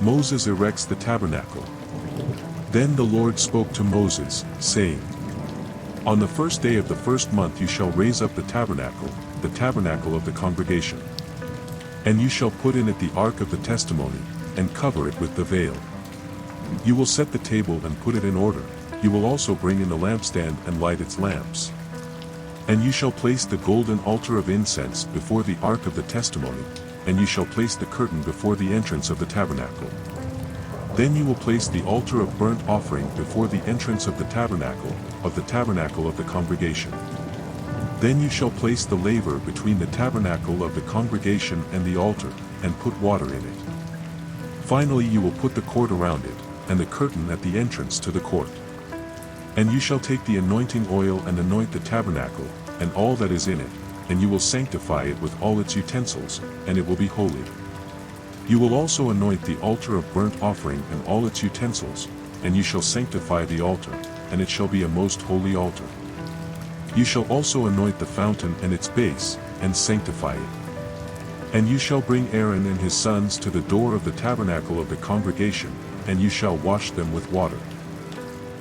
Moses erects the tabernacle. Then the Lord spoke to Moses, saying, On the first day of the first month you shall raise up the tabernacle of the congregation. And you shall put in it the ark of the testimony, and cover it with the veil. You will set the table and put it in order. You will also bring in the lampstand and light its lamps. And you shall place the golden altar of incense before the ark of the testimony, and you shall place the curtain before the entrance of the tabernacle. Then you will place the altar of burnt offering before the entrance of the tabernacle of the congregation. Then you shall place the laver between the tabernacle of the congregation and the altar, and put water in it. Finally you will put the court around it, and the curtain at the entrance to the court. And you shall take the anointing oil and anoint the tabernacle, and all that is in it, and you will sanctify it with all its utensils, and it will be holy. You will also anoint the altar of burnt offering and all its utensils, and you shall sanctify the altar, and it shall be a most holy altar. You shall also anoint the fountain and its base, and sanctify it. And you shall bring Aaron and his sons to the door of the tabernacle of the congregation, and you shall wash them with water.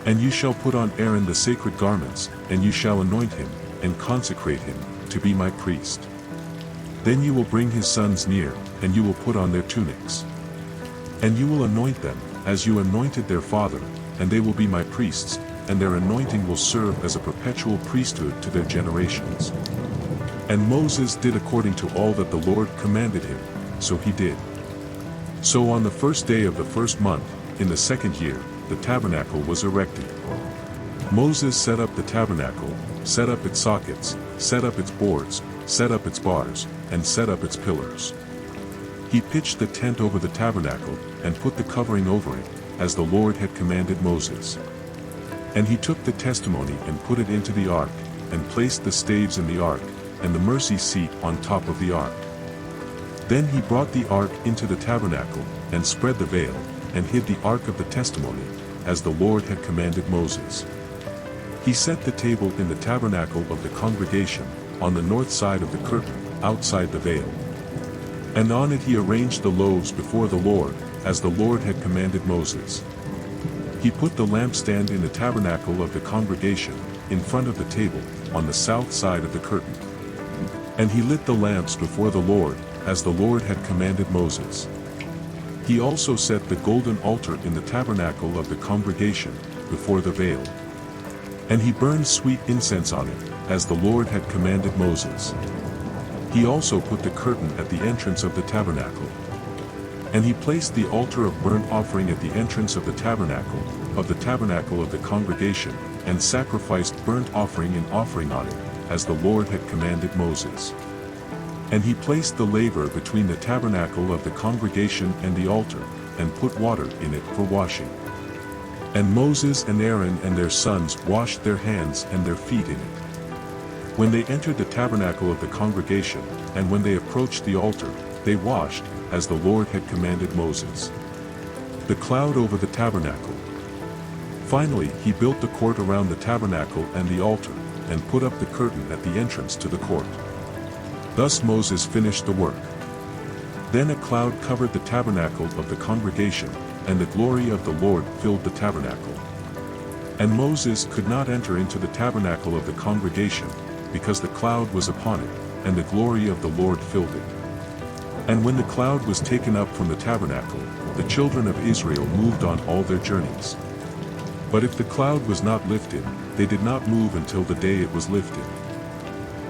And you shall put on Aaron the sacred garments, and you shall anoint him, and consecrate him, to be my priest. Then you will bring his sons near, and you will put on their tunics. And you will anoint them, as you anointed their father, and they will be my priests, and their anointing will serve as a perpetual priesthood to their generations. And Moses did according to all that the Lord commanded him, so he did. So on the first day of the first month, in the second year, the tabernacle was erected. Moses set up the tabernacle, set up its sockets, set up its boards, set up its bars, and set up its pillars. He pitched the tent over the tabernacle, and put the covering over it, as the Lord had commanded Moses. And he took the testimony and put it into the ark, and placed the staves in the ark, and the mercy seat on top of the ark. Then he brought the ark into the tabernacle, and spread the veil, and hid the ark of the testimony, as the Lord had commanded Moses. He set the table in the tabernacle of the congregation, on the north side of the curtain, outside the veil. And on it he arranged the loaves before the Lord, as the Lord had commanded Moses. He put the lampstand in the tabernacle of the congregation, in front of the table, on the south side of the curtain. And he lit the lamps before the Lord, as the Lord had commanded Moses. He also set the golden altar in the tabernacle of the congregation, before the veil. And he burned sweet incense on it, as the Lord had commanded Moses. He also put the curtain at the entrance of the tabernacle. And he placed the altar of burnt offering at the entrance of the tabernacle of the congregation, and sacrificed burnt offering and offering on it, as the Lord had commanded Moses. And he placed the laver between the tabernacle of the congregation and the altar, and put water in it for washing. And Moses and Aaron and their sons washed their hands and their feet in it. When they entered the tabernacle of the congregation, and when they approached the altar, they washed, as the Lord had commanded Moses. The cloud over the tabernacle. Finally he built the court around the tabernacle and the altar, and put up the curtain at the entrance to the court. Thus Moses finished the work. Then a cloud covered the tabernacle of the congregation, and the glory of the Lord filled the tabernacle. And Moses could not enter into the tabernacle of the congregation, because the cloud was upon it, and the glory of the Lord filled it. And when the cloud was taken up from the tabernacle, the children of Israel moved on all their journeys. But if the cloud was not lifted, they did not move until the day it was lifted.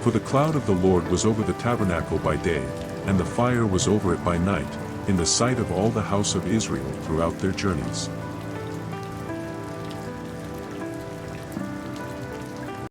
For the cloud of the Lord was over the tabernacle by day, and the fire was over it by night, in the sight of all the house of Israel throughout their journeys.